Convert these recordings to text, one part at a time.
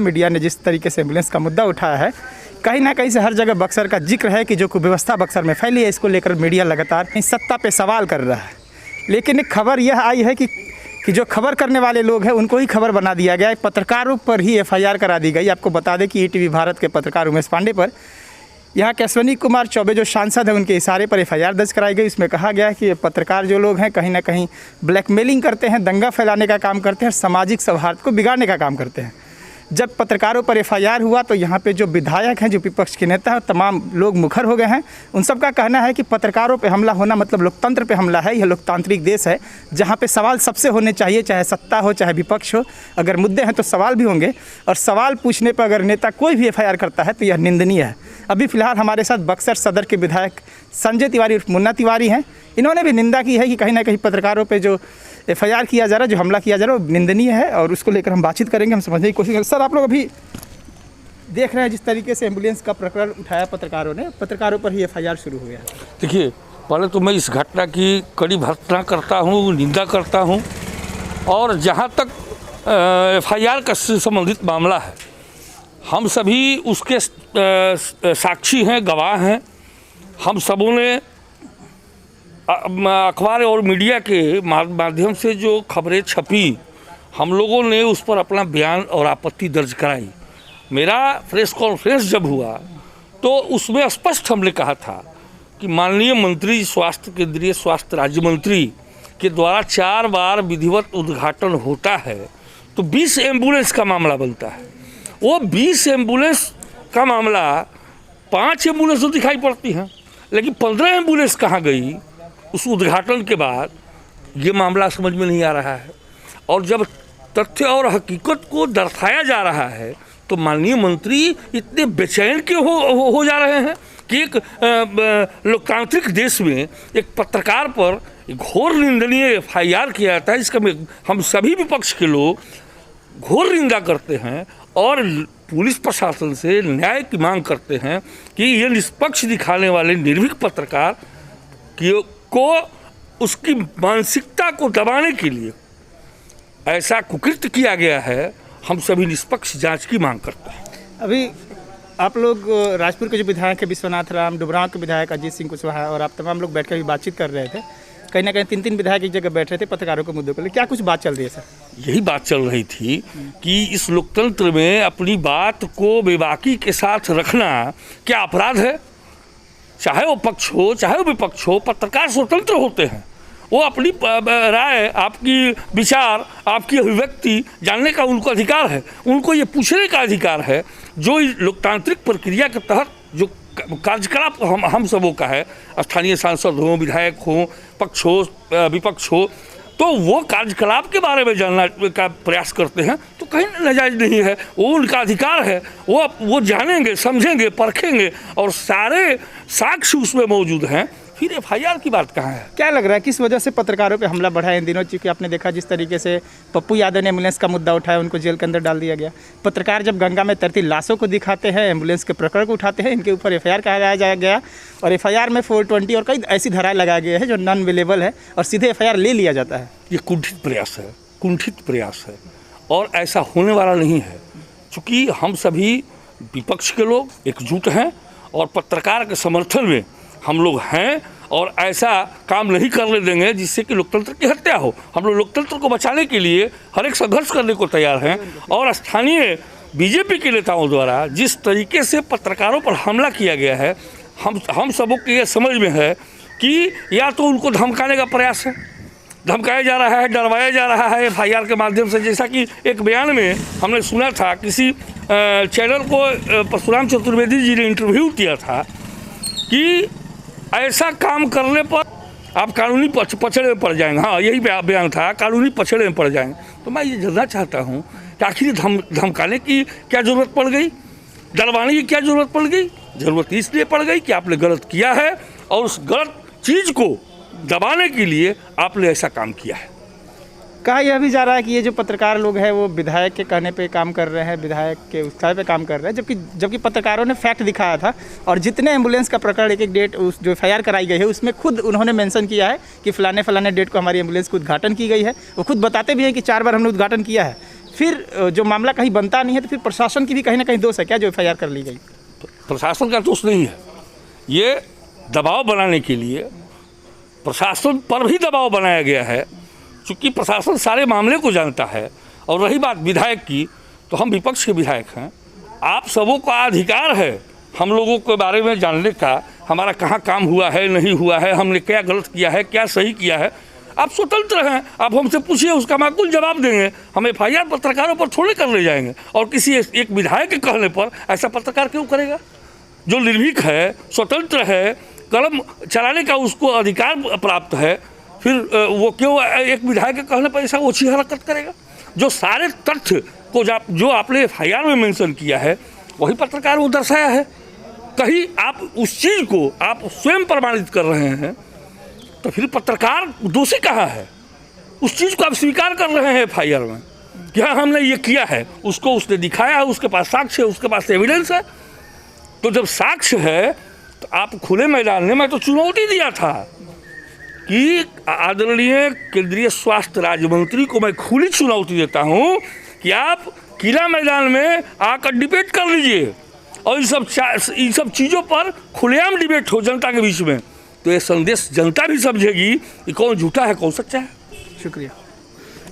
Media ने जिस तरीके से एम्बुलेंस का मुद्दा उठाया है, कहीं ना कहीं से हर जगह बक्सर का जिक्र है कि जो कुव्यवस्था बक्सर में फैली है, इसको लेकर मीडिया लगातार सत्ता पे सवाल कर रहा है। लेकिन एक खबर यह आई है कि जो खबर करने वाले लोग हैं उनको ही खबर बना दिया गया है। पत्रकारों पर ही एफआईआर करा दी गई। आपको बता दें कि ईटीवी भारत के पत्रकार उमेश पांडे पर यहाँ के अश्विनी कुमार चौबे जो सांसद हैं उनके इशारे पर एफआईआर दर्ज कराई गई। इसमें कहा गया है कि पत्रकार जो लोग हैं कहीं ना कहीं ब्लैकमेलिंग करते हैं, दंगा फैलाने का काम करते हैं, सामाजिक सौहार्द को बिगाड़ने का काम करते हैं। जब पत्रकारों पर एफआईआर हुआ तो यहाँ पे जो विधायक हैं, जो विपक्ष के नेता हैं, तमाम लोग मुखर हो गए हैं। उन सब का कहना है कि पत्रकारों पे हमला होना मतलब लोकतंत्र पे हमला है। यह लोकतांत्रिक देश है जहाँ पे सवाल सबसे होने चाहिए, चाहे सत्ता हो चाहे विपक्ष हो। अगर मुद्दे हैं तो सवाल भी होंगे, और सवाल पूछने पर अगर नेता कोई भी एफआईआर करता है तो यह निंदनीय है। अभी फ़िलहाल हमारे साथ बक्सर सदर के विधायक संजय तिवारी उर्फ मुन्ना तिवारी हैं। इन्होंने भी निंदा की है कि कहीं ना कहीं पत्रकारों पे जो एफआईआर किया जा रहा है, जो हमला किया जा रहा है, वो निंदनीय है, और उसको लेकर हम बातचीत करेंगे, हम समझने की कोशिश करेंगे। सर, आप लोग अभी देख रहे हैं जिस तरीके से एम्बुलेंस का प्रकरण उठाया पत्रकारों ने, पत्रकारों पर ही एफआईआर शुरू हो गया। देखिए, पहले तो मैं इस घटना की कड़ी भर्त्सना करता हूँ, निंदा करता हूँ, और जहाँ तक एफआईआर का संबंधित मामला है, हम सभी उसके साक्षी हैं, गवाह हैं। हम सबों ने अखबार और मीडिया के माध्यम से जो खबरें छपी, हम लोगों ने उस पर अपना बयान और आपत्ति दर्ज कराई। मेरा प्रेस कॉन्फ्रेंस जब हुआ तो उसमें स्पष्ट हमने कहा था कि माननीय मंत्री स्वास्थ्य, केंद्रीय स्वास्थ्य राज्य मंत्री के द्वारा 4 बार विधिवत उद्घाटन होता है तो 20 एम्बुलेंस का मामला बनता है। वो 20 एम्बुलेंस का मामला 5 एम्बुलेंस तो दिखाई पड़ती हैं, लेकिन 15 एम्बुलेंस कहाँ गई उस उद्घाटन के बाद, ये मामला समझ में नहीं आ रहा है। और जब तथ्य और हकीकत को दर्शाया जा रहा है तो माननीय मंत्री इतने बेचैन क्यों हो जा रहे हैं कि एक लोकतांत्रिक देश में एक पत्रकार पर घोर निंदनीय एफआईआर किया जाता है। इसका हम सभी विपक्ष के लोग घोर निंदा करते हैं और पुलिस प्रशासन से न्याय की मांग करते हैं कि ये निष्पक्ष दिखाने वाले निर्भीक पत्रकार को उसकी मानसिकता को दबाने के लिए ऐसा कुकृत्य किया गया है। हम सभी निष्पक्ष जांच की मांग करते हैं। अभी आप लोग राजपुर के जो विधायक है विश्वनाथ राम, डुबरांव के विधायक अजीत सिंह कुशवाहा और आप तमाम लोग बैठ कर भी बातचीत कर रहे थे। कहीं ना कहीं 3 विधायक एक जगह बैठ रहे थे पत्रकारों के मुद्दे को लेकर। क्या कुछ बात चल रही है सर? यही बात चल रही थी कि इस लोकतंत्र में अपनी बात को बेबाकी के साथ रखना क्या अपराध है? चाहे वो पक्ष हो चाहे वो विपक्ष हो, पत्रकार स्वतंत्र होते हैं। वो अपनी राय, आपकी विचार, आपकी अभिव्यक्ति जानने का उनको अधिकार है, उनको ये पूछने का अधिकार है। जो लोकतांत्रिक प्रक्रिया के तहत जो कार्यकलाप हम सबों का है, स्थानीय सांसद हो, विधायक हो, पक्ष हो, विपक्ष हो, तो वो कार्यकलाप के बारे में जानना का प्रयास करते हैं तो कहीं नाजायज नहीं है। वो उनका अधिकार है, वो जानेंगे, समझेंगे, परखेंगे, और सारे साक्ष्य उसमें मौजूद हैं। फिर एफआईआर की बात कहाँ है? क्या लग रहा है किस वजह से पत्रकारों पे हमला बढ़ा है इन दिनों? चूँकि आपने देखा जिस तरीके से पप्पू यादव ने एम्बुलेंस का मुद्दा उठाया, उनको जेल के अंदर डाल दिया गया। पत्रकार जब गंगा में तैरती लाशों को दिखाते हैं, एम्बुलेंस के प्रकरण को उठाते हैं, इनके ऊपर एफआईआर कहा गया और एफआईआर में 420 और कई ऐसी धाराएं लगाया गया है जो नॉन अवेलेबल है और सीधे एफआईआर ले लिया जाता है। ये कुंठित प्रयास है और ऐसा होने वाला नहीं है। चूँकि हम सभी विपक्ष के लोग एकजुट हैं और पत्रकार के समर्थन में हम लोग हैं, और ऐसा काम नहीं करने देंगे जिससे कि लोकतंत्र की हत्या हो। हम लोग लोकतंत्र को बचाने के लिए हर एक संघर्ष करने को तैयार हैं। और स्थानीय बीजेपी के नेताओं द्वारा जिस तरीके से पत्रकारों पर हमला किया गया है, हम सबों की ये समझ में है कि या तो उनको धमकाने का प्रयास है, धमकाया जा रहा है, डरवाया जा रहा है एफआईआर के माध्यम से। जैसा कि एक बयान में हमने सुना था, किसी चैनल को परशुराम चतुर्वेदी जी ने इंटरव्यू दिया था कि ऐसा काम करने पर आप कानूनी पछड़े में पड़ जाएंगे। हाँ, यही बयान था, कानूनी पछड़े में पड़ जाएंगे। तो मैं ये जानना चाहता हूँ कि आखिर धमकाने की क्या ज़रूरत पड़ गई, डरवाने की क्या ज़रूरत पड़ गई? ज़रूरत इसलिए पड़ गई कि आपने गलत किया है और उस गलत चीज़ को दबाने के लिए आपने ऐसा काम किया है। कहा यह भी जा रहा है कि ये जो पत्रकार लोग हैं वो विधायक के कहने पे काम कर रहे हैं, विधायक के उत्साह पे काम कर रहे हैं, जबकि पत्रकारों ने फैक्ट दिखाया था। और जितने एम्बुलेंस का प्रकरण एक डेट उस जो एफआईआर कराई गई है उसमें खुद उन्होंने मेंशन किया है कि फलाने डेट को हमारी एम्बुलेंस का उद्घाटन की गई है। वो खुद बताते भी हैं कि 4 बार हमने उद्घाटन किया है। फिर जो मामला कहीं बनता नहीं है तो फिर प्रशासन की भी कहीं ना कहीं दोष है क्या जो FIR कर ली गई? प्रशासन का दोष नहीं है, ये दबाव बनाने के लिए प्रशासन पर भी दबाव बनाया गया है, चूँकि प्रशासन सारे मामले को जानता है। और रही बात विधायक की, तो हम विपक्ष के विधायक हैं, आप सबों का अधिकार है हम लोगों के बारे में जानने का, हमारा कहाँ काम हुआ है नहीं हुआ है, हमने क्या गलत किया है क्या सही किया है। आप स्वतंत्र हैं, आप हमसे पूछिए, उसका माकूल जवाब देंगे। हम FIR पत्रकारों पर थोड़े कर ले जाएंगे, और किसी एक विधायक के कहने पर ऐसा पत्रकार क्यों करेगा? जो निर्भीक है, स्वतंत्र है, कलम चलाने का उसको अधिकार प्राप्त है, फिर वो क्यों एक विधायक के कहने पर ऐसा ओछी हरकत करेगा? जो सारे तथ्य को जो आपने FIR में मेंशन किया है वही पत्रकार वो दर्शाया है। कहीं आप उस चीज़ को आप स्वयं प्रमाणित कर रहे हैं, तो फिर पत्रकार दोषी कहाँ है? उस चीज़ को आप स्वीकार कर रहे हैं FIR में कि हाँ हमने ये किया है, उसको उसने दिखाया है, उसके पास साक्ष्य है, उसके पास एविडेंस है। तो जब साक्ष्य है तो आप खुले मैदान में, मैं तो चुनौती दिया था कि आदरणीय केंद्रीय स्वास्थ्य राज्य मंत्री को मैं खुली चुनौती देता हूँ कि आप किला मैदान में आकर डिबेट कर लीजिए और इन सब चीज़ों पर खुलेआम डिबेट हो जनता के बीच में, तो ये संदेश जनता भी समझेगी कि कौन झूठा है कौन सच्चा है। शुक्रिया।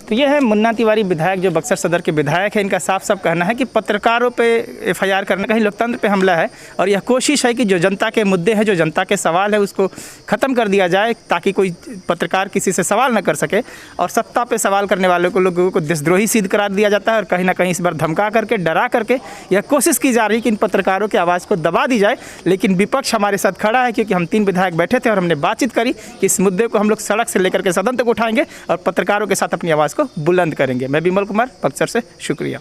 तो ये है मुन्ना तिवारी विधायक जो बक्सर सदर के विधायक हैं। इनका साफ साफ कहना है कि पत्रकारों पे FIR करना कहीं लोकतंत्र पे हमला है, और यह कोशिश है कि जो जनता के मुद्दे हैं, जो जनता के सवाल है, उसको ख़त्म कर दिया जाए ताकि कोई पत्रकार किसी से सवाल न कर सके। और सत्ता पे सवाल करने वालों को लोगों को देशद्रोही सिद्ध करार दिया जाता है, और कहीं ना कहीं इस बार धमका करके, डरा करके यह कोशिश की जा रही है कि इन पत्रकारों की आवाज़ को दबा दी जाए। लेकिन विपक्ष हमारे साथ खड़ा है, क्योंकि हम 3 विधायक बैठे थे और हमने बातचीत करी कि इस मुद्दे को हम लोग सड़क से लेकर के सदन तक उठाएंगे और पत्रकारों के साथ अपनी आवाज़ को बुलंद करेंगे। मैं विमल कुमार, बक्सर से, शुक्रिया।